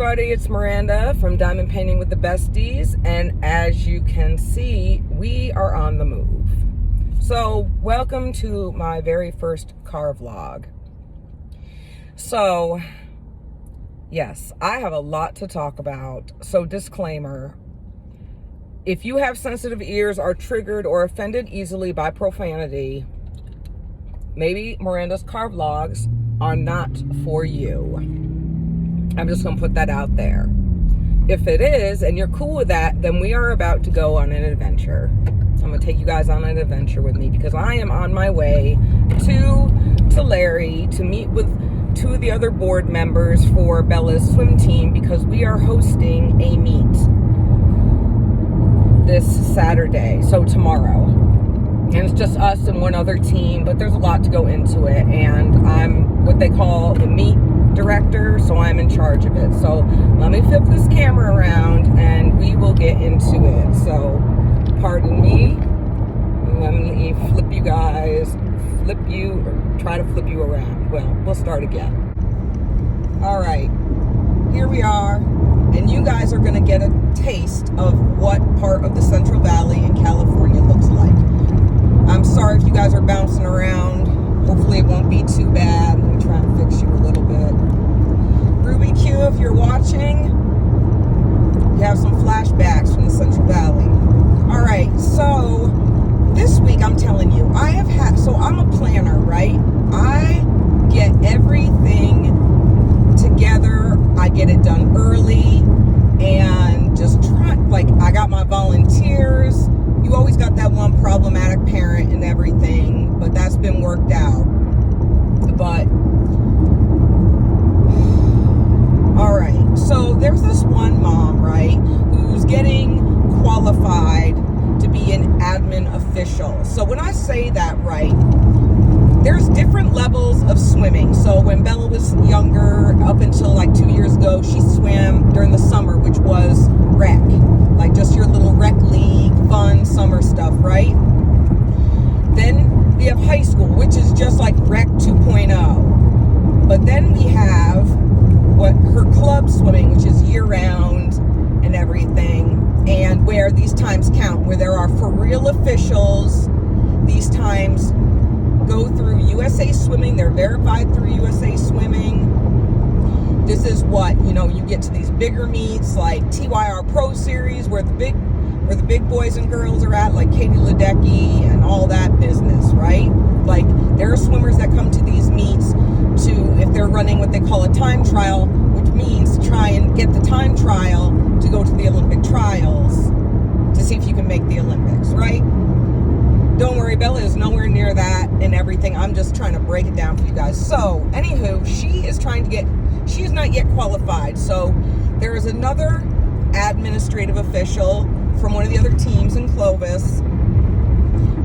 everybody, it's Miranda from Diamond Painting with the Besties, and as you can see, we are on the move. So welcome to my very first car vlog. So yes, I have a lot to talk about. So disclaimer, if you have sensitive ears, are triggered or offended easily by profanity, maybe Miranda's car vlogs are not for you. I'm just going to put that out there. If it is, and you're cool with that, then we are about to go on an adventure. I'm going to take you guys on an adventure with me because I am on my way to Tulare to meet with two of the other board members for Bella's swim team because we are hosting a meet this Saturday, so tomorrow. And it's just us and one other team, but there's a lot to go into it, and I'm what they call the meet director, so I'm in charge of it. So let me flip this camera around and we will get into it. So pardon me, let me try to flip you around. Well, we'll start again. All right, here we are, and you guys are going to get a taste of what part of the Central Valley in California looks like. I'm sorry if you guys are bouncing around. Hopefully it won't be too bad. Let me try and fix you a little bit. Ruby Q, if you're watching, you have some flashbacks from the Central Valley. All right, so this week I'm telling you, so I'm a planner, right? I get everything together. I get it done early and just I got my volunteers. You always got that one problematic parent and everything, but that's been worked out. But all right, so there's this one mom, right, who's getting qualified to be an admin official. So when I say that, right, there's different levels of swimming. So when Bella was younger, up until like 2 years ago, she swam during the summer, which was rec, like just your little rec league, fun summer stuff, right? Then we have high school, which is just like rec 2.0. But then we have her club swimming, which is year-round and everything, and where these times count, where there are for real officials. These times go through USA Swimming. They're verified through USA Swimming. This is what, you get to these bigger meets like TYR Pro Series, where the big boys and girls are at, like Katie Ledecky and all that business, right? Like, there are swimmers that come to these meets if they're running what they call a time trial, which means to try and get the time trial to go to the Olympic trials to see if you can make the Olympics, right? Don't worry, Bella is nowhere near that and everything. I'm just trying to break it down for you guys. So, anywho, she is not yet qualified. So, there is another administrative official from one of the other teams in Clovis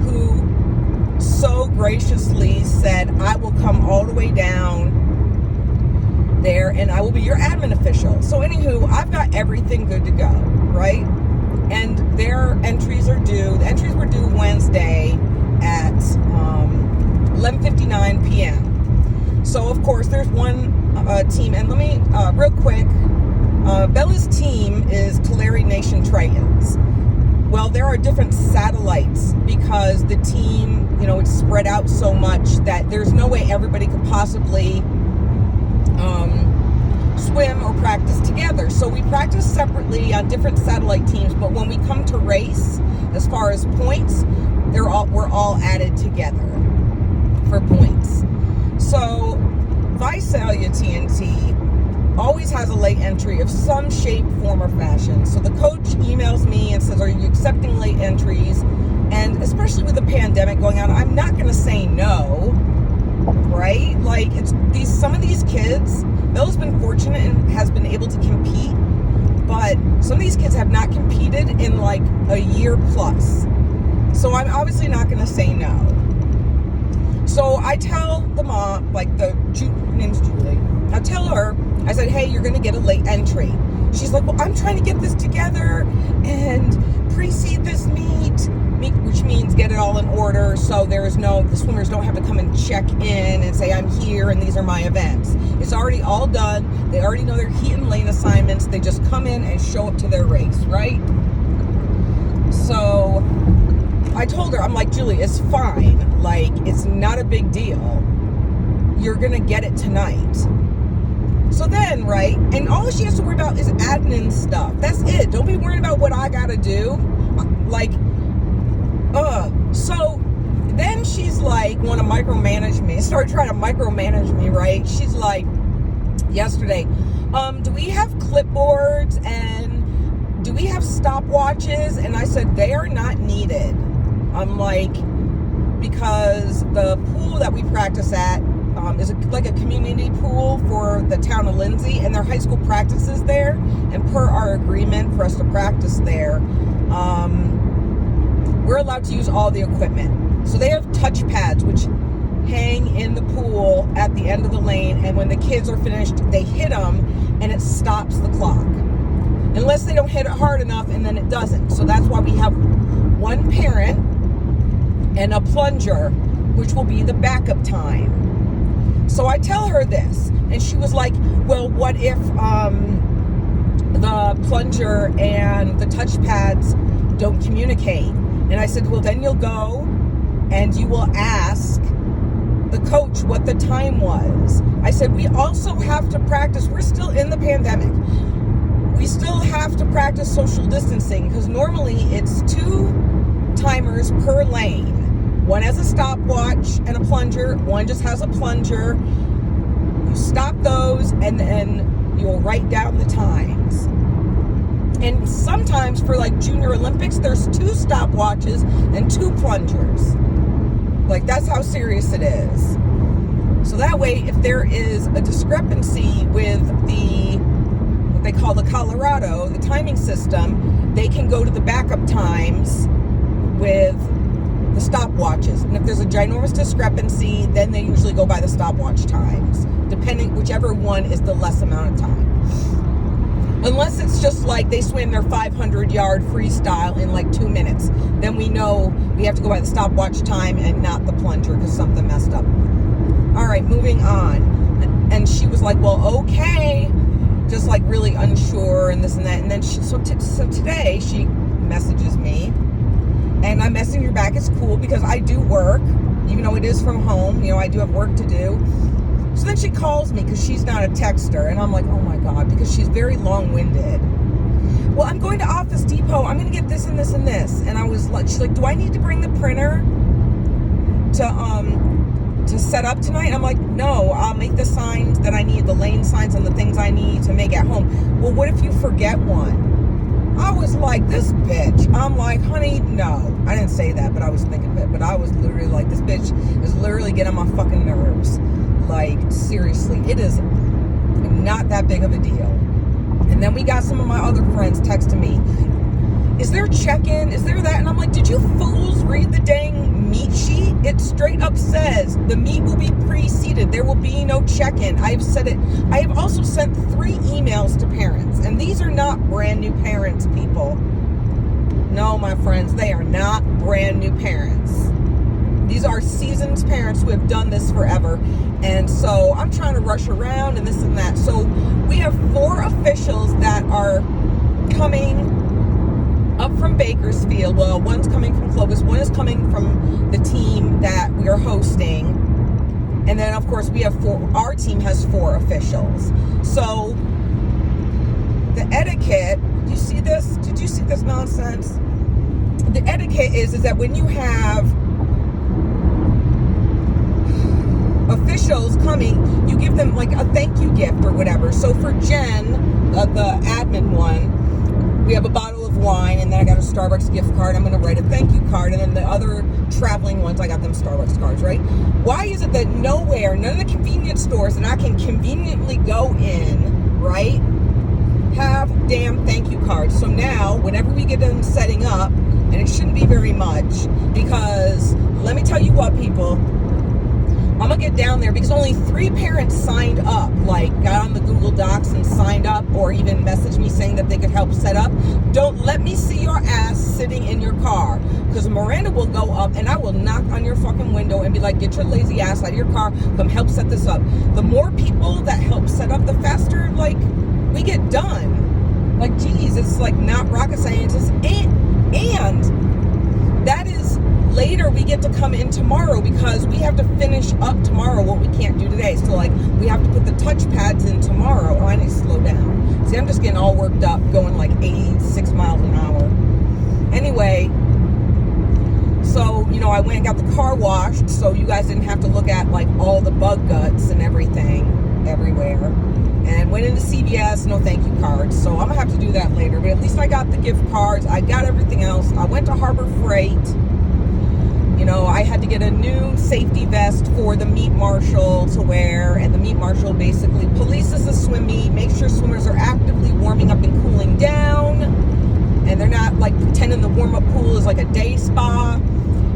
who so graciously said, I will come all the way down there and I will be your admin official. So anywho, I've got everything good to go, right? And their entries are due. The entries were due Wednesday at 11:59 p.m. So of course there's one team, and let me real quick, Bella's team is Tulare Nation Tritons. Well, there are different satellites because the team, it's spread out so much that there's no way everybody could possibly swim or practice together. So we practice separately on different satellite teams, but when we come to race, as far as points, we're all added together for points. So Visalia TNT always has a late entry of some shape, form, or fashion. So the coach emails me and says, are you accepting late entries? And especially with the pandemic going on, I'm not going to say no, right? Like, some of these kids, Bella's been fortunate and has been able to compete, but some of these kids have not competed in like a year plus. So I'm obviously not going to say no. So I tell the mom, her name's Julie, I tell her, I said, hey, you're going to get a late entry. She's like, well, I'm trying to get this together and precede this meet, which means get it all in in order, so the swimmers don't have to come and check in and say, I'm here and these are my events. It's already all done. They already know their heat and lane assignments. They just come in and show up to their race, right? So I told her, I'm like, Julie, it's fine. Like, it's not a big deal. You're going to get it tonight. So then, right, and all she has to worry about is admin stuff. That's it. Don't be worrying about what I got to do. Like, so then she's like, want to micromanage me. Start trying to micromanage me, right? She's like, yesterday, do we have clipboards and do we have stopwatches? And I said, they are not needed. I'm like, because the pool that we practice at is like a community pool for the town of Lindsay, and their high school practices there. And per our agreement for us to practice there, we're allowed to use all the equipment. So they have touch pads, which hang in the pool at the end of the lane. And when the kids are finished, they hit them and it stops the clock. Unless they don't hit it hard enough, and then it doesn't. So that's why we have one parent and a plunger, which will be the backup time. So I tell her this, and she was like, well, what if the plunger and the touch pads don't communicate? And I said, well, then you'll go and you will ask the coach what the time was. I said, we also have to practice. We're still in the pandemic. We still have to practice social distancing, because normally it's 2 timers per lane. One has a stopwatch and a plunger. One just has a plunger. You stop those, and then you'll write down the times. And sometimes for like Junior Olympics, there's 2 stopwatches and 2 plungers. Like, that's how serious it is. So that way, if there is a discrepancy with what they call the Colorado, the timing system, they can go to the backup times with the stopwatches. And if there's a ginormous discrepancy, then they usually go by the stopwatch times, depending, whichever one is the less amount of time. Unless it's just like they swim their 500-yard freestyle in like 2 minutes. Then we know we have to go by the stopwatch time and not the plunger because something messed up. All right, moving on. And she was like, well, okay. Just like really unsure and this and that. And then so today she messages me. And I'm messaging her back. It's cool because I do work. Even though it is from home. You know, I do have work to do. So then she calls me because she's not a texter. And I'm like, oh my God, because she's very long-winded. Well, I'm going to Office Depot. I'm going to get this and this and this. And I was like, she's like, do I need to bring the printer to set up tonight? And I'm like, no, I'll make the signs that I need, the lane signs and the things I need to make at home. Well, what if you forget one? I was like, this bitch. I'm like, honey, no. I didn't say that, but I was thinking of it. But I was literally like, this bitch is literally getting on my fucking nerves. Like, seriously, it is not that big of a deal. And then we got some of my other friends texting me, is there check-in? Is there that? And I'm like, did you fools read the dang meet sheet? It straight up says the meet will be pre-seated. There will be no check-in. I have said it. I have also sent 3 emails to parents. And these are not brand new parents, people. No, my friends, they are not brand new parents. These are seasoned parents who have done this forever. And so I'm trying to rush around and this and that. So we have 4 officials that are coming up from Bakersfield. Well, one's coming from Clovis. One is coming from the team that we are hosting. And then, of course, we have 4. Our team has 4 officials. So the etiquette, did you see this? Did you see this nonsense? The etiquette is that when you have officials coming, you give them like a thank you gift or whatever. So for Jen, the admin one, we have a bottle of wine, and then I got a Starbucks gift card. I'm going to write a thank you card. And then the other traveling ones, I got them Starbucks cards, right? Why is it that nowhere, none of the convenience stores that I can conveniently go in, right, have damn thank you cards? So now, whenever we get them setting up, and it shouldn't be very much, because let me tell you what, people, I'm going to get down there because only 3 parents signed up, like got on the Google Docs and signed up, or even messaged me saying that they could help set up. Don't let me see your ass sitting in your car, Because Miranda will go up and I will knock on your fucking window and be like, get your lazy ass out of your car, come help set this up. The more people that help set up, the faster, like, we get done. Like, geez, it's like not rocket scientists. And that is later we get to come in tomorrow because we have to finish up tomorrow what we can't do today. So, like, we have to put the touch pads in tomorrow. Oh, I need to slow down. See, I'm just getting all worked up going like 86 miles an hour. Anyway, so, you know, I went and got the car washed so you guys didn't have to look at, like, all the bug guts and everything everywhere. And went into CVS, no thank you cards. So I'm going to have to do that later. But at least I got the gift cards. I got everything else. I went to Harbor Freight. You know, I had to get a new safety vest for the meat marshal to wear. And the meat marshal basically polices the swim meet, makes sure swimmers are actively warming up and cooling down. And they're not, like, pretending the warm-up pool is like a day spa.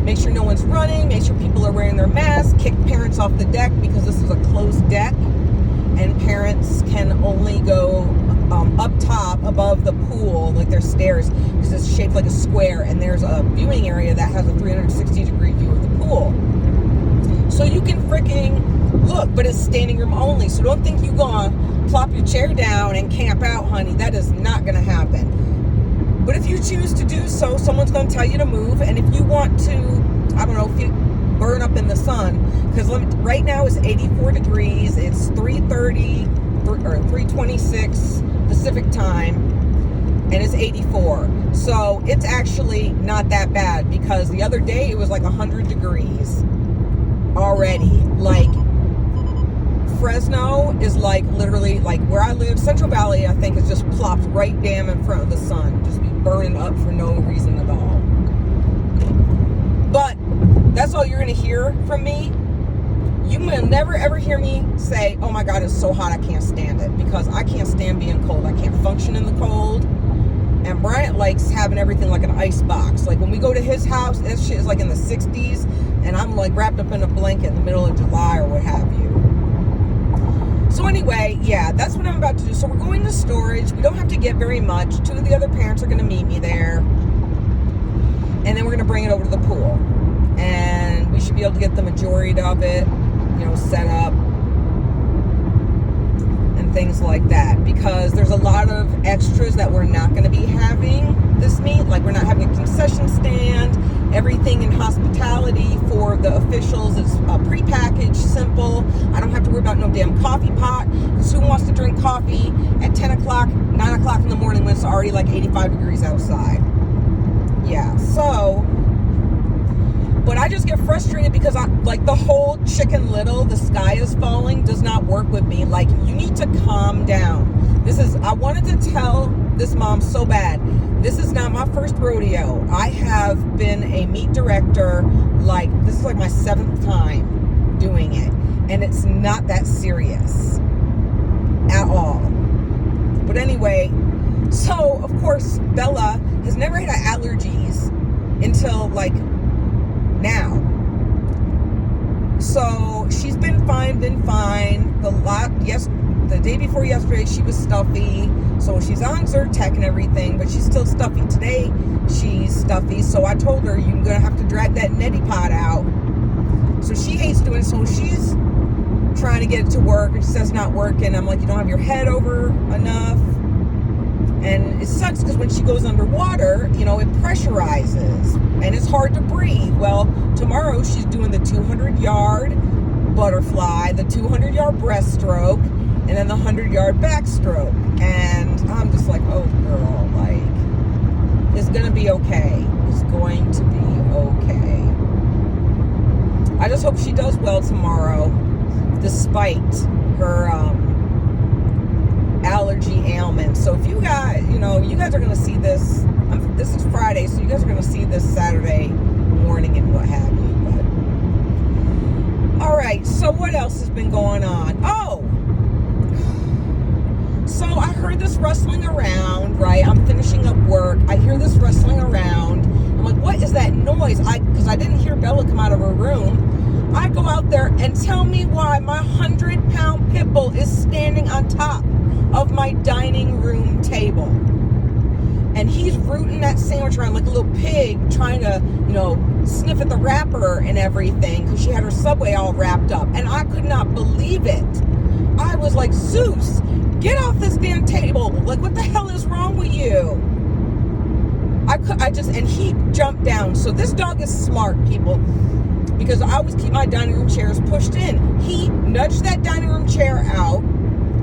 Make sure no one's running. Make sure people are wearing their masks. Kick parents off the deck because this is a closed deck. And parents can only go up top above the pool, like there's stairs, because it's shaped like a square. And there's a viewing area that has a 360-degree view of the pool. So you can freaking look, but it's standing room only. So don't think you're going to plop your chair down and camp out, honey. That is not going to happen. But if you choose to do so, someone's going to tell you to move. And if you want to, I don't know, if you burn up in the sun, because right now it's 84 degrees. It's 3:30 or 3:26 Pacific time, and it's 84. So it's actually not that bad because the other day it was like 100 degrees already. Like, Fresno is like literally, like where I live, Central Valley, I think, is just plopped right damn in front of the sun. Just be burning up for no reason at all. But that's all you're going to hear from me. You will never ever hear me say, oh my God, it's so hot, I can't stand it. Because I can't stand being cold. I can't function in the cold. And Bryant likes having everything like an ice box. Like when we go to his house, that shit is like in the 60s. And I'm like wrapped up in a blanket in the middle of July or what have you. So anyway, yeah, that's what I'm about to do. So we're going to storage. We don't have to get very much. 2 of the other parents are going to meet me there. And then we're going to bring it over to the pool. And we should be able to get the majority of it, you know, set up and things like that. Because there's a lot of extras that we're not going to be having this meet. Like we're not having a concession stand. Everything in hospitality for the officials is prepackaged, simple. I don't have to worry about no damn coffee pot. Because who wants to drink coffee at 10 o'clock, 9 o'clock in the morning when it's already like 85 degrees outside? Yeah, so... But I just get frustrated because like the whole Chicken Little, the sky is falling, does not work with me. Like, you need to calm down. I wanted to tell this mom so bad. This is not my first rodeo. I have been a meet director, like, this is like my 7th time doing it. And it's not that serious at all. But anyway, so of course, Bella has never had allergies until like now. So she's been fine. The day before yesterday she was stuffy, so she's on Zyrtec and everything, but she's still stuffy. Today she's stuffy, so I told her you're gonna have to drag that neti pot out. So she hates doing it, so she's trying to get it to work, and she says it's not working. I'm like, you don't have your head over enough. And it sucks because when she goes underwater, you know, it pressurizes and it's hard to breathe. Well, tomorrow she's doing the 200-yard butterfly, the 200-yard breaststroke, and then the 100-yard backstroke. And I'm just like, oh girl, like, it's gonna be okay. It's going to be okay. I just hope she does well tomorrow, despite her allergy ailment. So if you guys, you know, you guys are going to see this, this is Friday, so you guys are going to see this Saturday morning and what have you. But all right, so what else has been going on? Oh, so I heard this rustling around, right? I'm finishing up work. I hear this rustling around. I'm like, what is that noise? Because I didn't hear Bella come out of her room. I go out there and tell me why my 100-pound pit bull is standing on top of my dining room table. and he's rooting that sandwich around like a little pig, trying to, sniff at the wrapper and everything, because she had her Subway all wrapped up. And I could not believe it. I was like, Zeus, get off this damn table. Like, what the hell is wrong with you? And he jumped down. So this dog is smart, people, because I always keep my dining room chairs pushed in. He nudged that dining room chair out,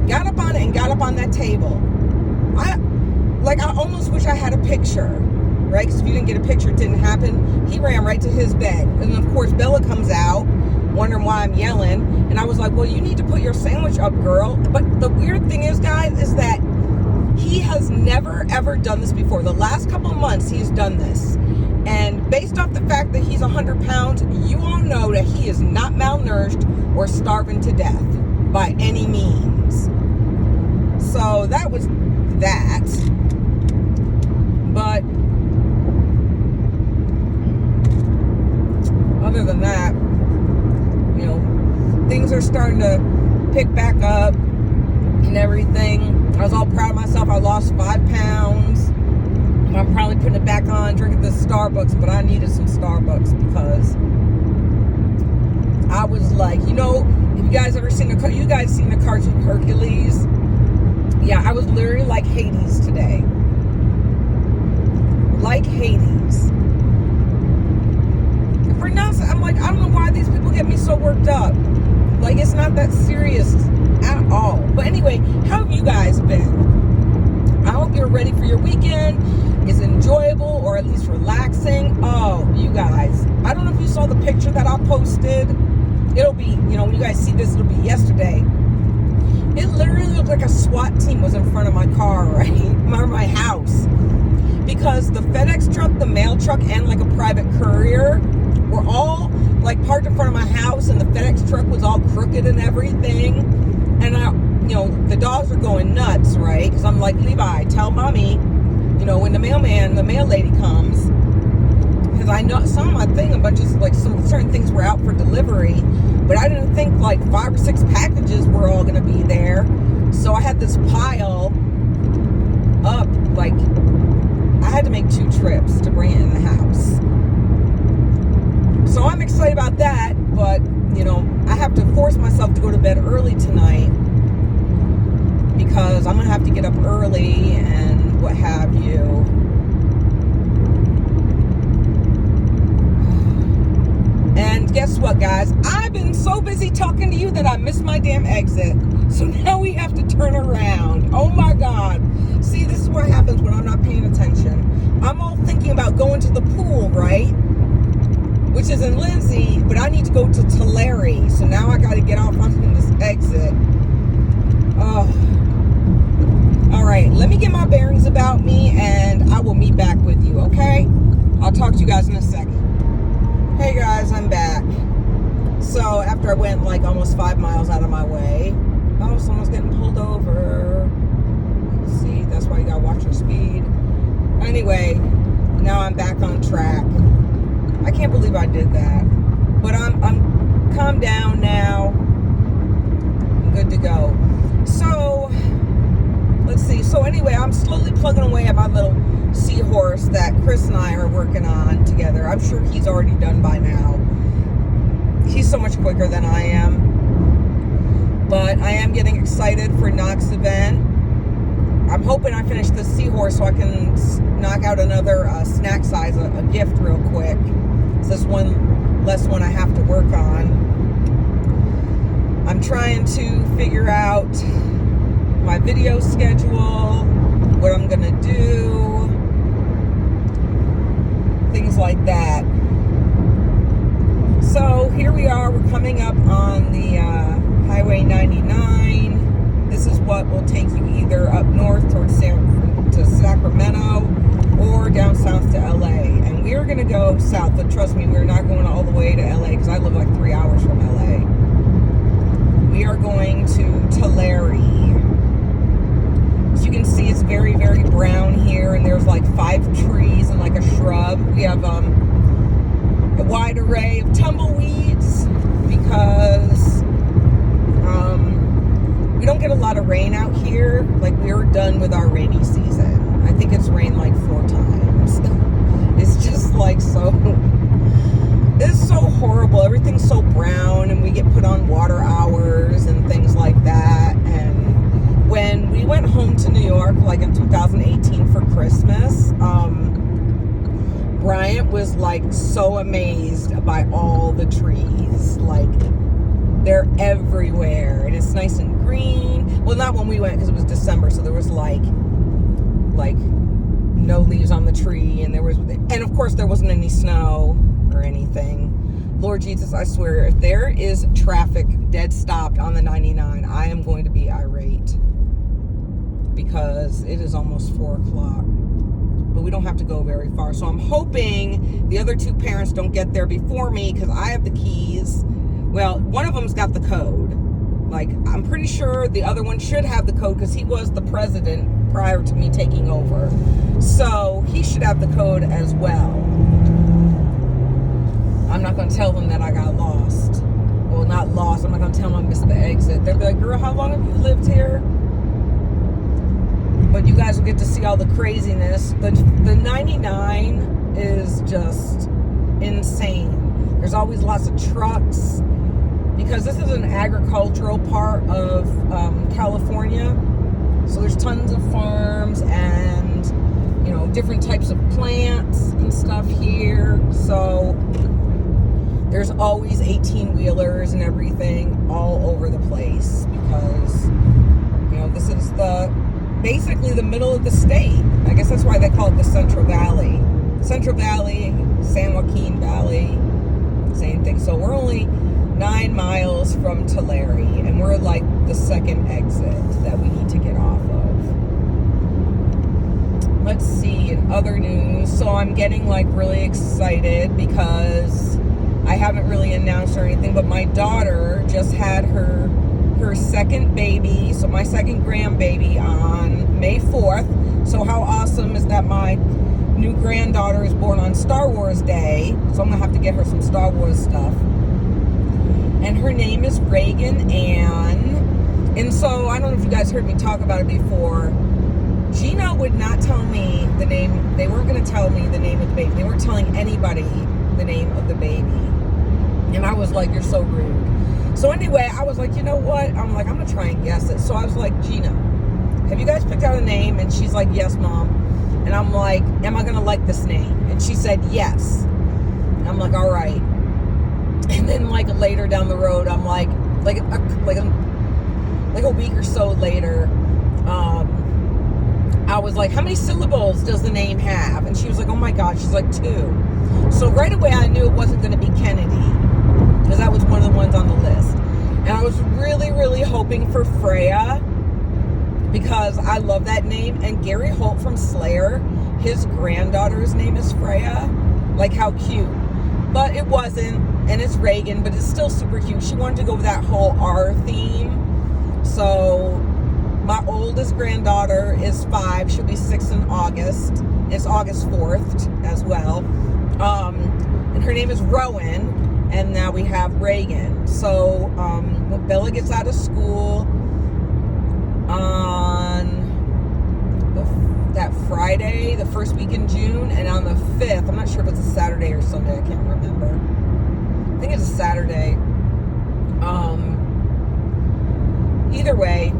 got up on it, and got up on that table. I almost wish I had a picture, right? Because if you didn't get a picture, it didn't happen. He ran right to his bed. And of course, Bella comes out, wondering why I'm yelling. And I was like, well, you need to put your sandwich up, girl. But the weird thing is, guys, is that he has never, ever done this before. The last couple of months, he's done this. And based off the fact that he's 100 pounds, you all know that he is not malnourished or starving to death by any means. So that was that. But other than that, things are starting to pick back up and everything. I was all proud of myself. I lost 5 pounds. I'm probably putting it back on, drinking this Starbucks, but I needed some Starbucks because I was like, if you guys ever seen the cartoon Hercules? Yeah, I was literally like Hades today. Like Hades. For now, I'm like, I don't know why these people get me so worked up. Like, it's not that serious at all. But anyway, how have you guys been? I hope you're ready for your weekend. It's enjoyable, or at least relaxing. Oh, you guys, I don't know if you saw the picture that I posted. It'll be, when you guys see this, it'll be yesterday. It literally looked like a SWAT team was in front of my car, right? Or my house. Because the FedEx truck, the mail truck, and like a private courier were all like parked in front of my house, and the FedEx truck was all crooked and everything. And the dogs are going nuts, right? Because I'm like, Levi, tell mommy, when the mail lady comes, because I know saw my thing, a bunch of some certain things were out for delivery, but I didn't think 5 or 6 packages were all going to be there. So I had this pile up, I had to make 2 trips to bring it in the house. So I'm excited about that, but I have to force myself to go to bed early tonight because I'm gonna have to get up early and what have you. And guess what, guys? I've been so busy talking to you that I missed my damn exit. So now we have to turn around. Oh my God. See, this is what happens when I'm not paying attention. I'm all thinking about going to the pool, right? Which is in Lindsay, but I need to go to Tulare. So now I got to get off on this exit. Oh. All right, let me get my bearings about me, and I will meet back with you, okay? I'll talk to you guys in a second. Hey guys, I'm back. So after I went almost 5 miles out of my way, oh, someone's getting pulled over. See, that's why you gotta watch your speed. Anyway, now I'm back on track. I can't believe I did that. But I'm calmed down now. I'm good to go. So, let's see. So anyway, I'm slowly plugging away at my little seahorse that Chris and I are working on together. I'm sure he's already done by now. He's so much quicker than I am. But I am getting excited for Knox event. I'm hoping I finish this seahorse so I can knock out another snack size, a gift real quick. It's this one less one I have to work on. I'm trying to figure out my video schedule, what I'm gonna do, things like that. So here we are, we're coming up on the Highway 99. This is what will take you either up north towards to Sacramento or down south to LA. And we're going to go south, but trust me, we're not going all the way to LA because I live 3 hours from LA. We are going to Tulare. As you can see, it's very, very brown here, and there's 5 trees and a shrub. We have a wide array of tumbleweeds because we don't get a lot of rain out here. We're done with our rainy season. I think it's rained like 4 times. It's just like it's so horrible. Everything's so brown, and we get put on water hours and things like that. And when we went home to New York, like in 2018 for Christmas, Bryant was like so amazed by all the trees. Like, they're everywhere, and it's nice and green. Well, not when we went, because it was December, so there was like no leaves on the tree, and of course there wasn't any snow or anything. Lord Jesus, I swear, if there is traffic dead stopped on the 99, I am going to be irate, because it is almost 4 o'clock. But we don't have to go very far. So I'm hoping the other 2 parents don't get there before me, because I have the keys. Well, one of them's got the code. Like, I'm pretty sure the other one should have the code, because he was the president prior to me taking over. So he should have the code as well. I'm not going to tell them that I got lost. Well, not lost. I'm not going to tell them I missed the exit. They'll be like, girl, how long have you lived here? But you guys will get to see all the craziness. The 99 is just insane. There's always lots of trucks, because this is an agricultural part of California. So there's tons of farms and, you know, different types of plants and stuff here. So there's always 18-wheelers and everything all over the place, because, you know, this is basically the middle of the state. I guess that's why they call it the Central Valley. Central Valley, San Joaquin Valley, same thing. So we're only 9 miles from Tulare, and we're like the second exit that we need to get off of. Let's see, in other news, so I'm getting like really excited, because I haven't really announced or anything, but my daughter just had her second baby, so my second grandbaby, on May 4th. So how awesome is that? My new granddaughter is born on Star Wars Day, so I'm gonna have to get her some Star Wars stuff. And her name is Reagan Ann. And so, I don't know if you guys heard me talk about it before. Gina would not tell me the name. They weren't going to tell me the name of the baby. They weren't telling anybody the name of the baby. And I was like, you're so rude. So anyway, I was like, you know what? I'm like, I'm going to try and guess it. So I was like, Gina, have you guys picked out a name? And she's like, yes, Mom. And I'm like, am I going to like this name? And she said, yes. And I'm like, all right. And then like later down the road, I'm like a week or so later, I was like, how many syllables does the name have? And she was like, oh my God, she's like 2. So right away I knew it wasn't going to be Kennedy, because that was one of the ones on the list. And I was really, really hoping for Freya, because I love that name. And Gary Holt from Slayer, his granddaughter's name is Freya. Like, how cute. But it wasn't. And it's Reagan, but it's still super cute. She wanted to go with that whole R theme. So my oldest granddaughter is 5. She'll be 6 in August. It's August 4th as well. And her name is Rowan. And now we have Reagan. So when Bella gets out of school on that Friday, the first week in June, and on the 5th, I'm not sure if it's a Saturday or Sunday, I can't remember. I think it's a Saturday. Either way,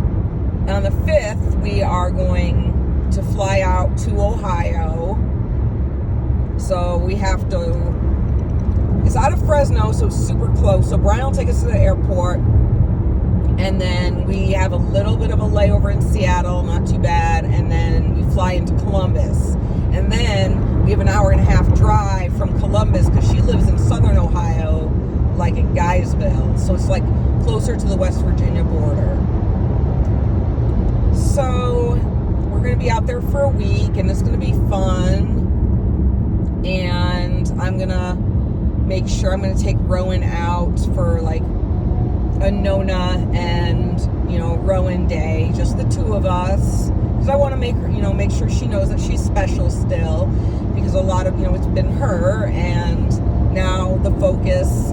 on the 5th, we are going to fly out to Ohio. So we have to, it's out of Fresno, so it's super close. So Brian will take us to the airport. And then we have a little bit of a layover in Seattle, not too bad. And then we fly into Columbus. And then we have an hour and a half drive from Columbus, because she lives in southern Ohio, like in Guysville. So it's like closer to the West Virginia border. So we're going to be out there for a week, and it's going to be fun. And I'm going to make sure I'm going to take Rowan out for like a Nona and, you know, Rowan Day, just the 2 of us, because I want to make her, you know, make sure she knows that she's special still, because a lot of, you know, it's been her, and now the focus,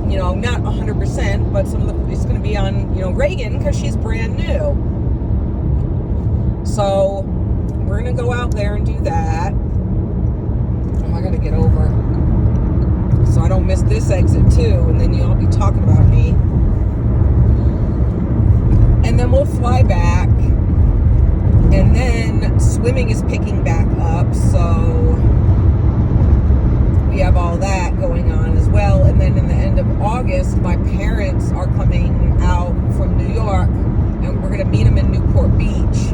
you know, not 100%, but some of the, it's going to be on, you know, Reagan, because she's brand new. So we're going to go out there and do that. Oh, I got to get over so I don't miss this exit too, and then you'll all be talking about me. And then we'll fly back, and then swimming is picking back up, so we have all that going on as well. And then in the end of August, my parents are coming out from New York, and we're going to meet them in Newport Beach.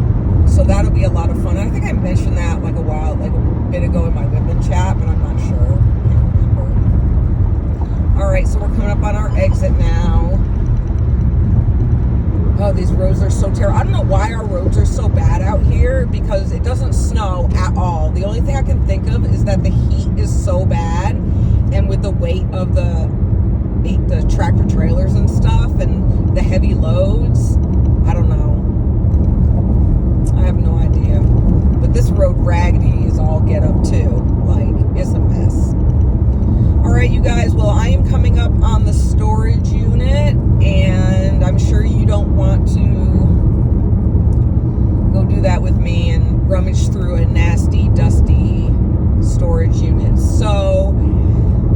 So that'll be a lot of fun. I think I mentioned that like a bit ago in my women chat, but I'm not sure. I can't remember. All right, so we're coming up on our exit now. Oh, these roads are so terrible. I don't know why our roads are so bad out here, because it doesn't snow at all. The only thing I can think of is that the heat is so bad, and with the weight of the tractor trailers and stuff and the heavy loads, I don't know. I have no idea. But this road raggedy is all get up too. Like, it's a mess. All right, you guys. Well, I am coming up on the storage unit, and I'm sure you don't want to go do that with me and rummage through a nasty, dusty storage unit. So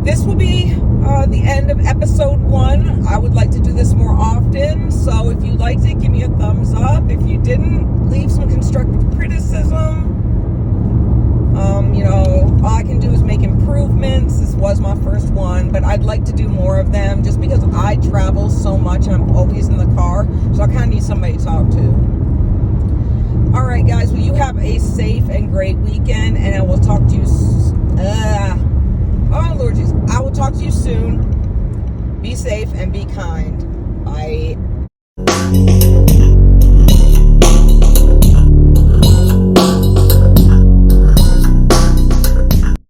this will be the end of episode 1. I would like to do this more often. So if you liked it, give me a thumbs up. If you didn't, leave some constructive criticism. All I can do is make improvements. This was my first one, but I'd like to do more of them just because I travel so much and I'm always in the car. So I kind of need somebody to talk to. All right, guys. Well, you have a safe and great weekend, and I will talk to you. Oh, Lord Jesus. I will talk to you soon. Be safe and be kind.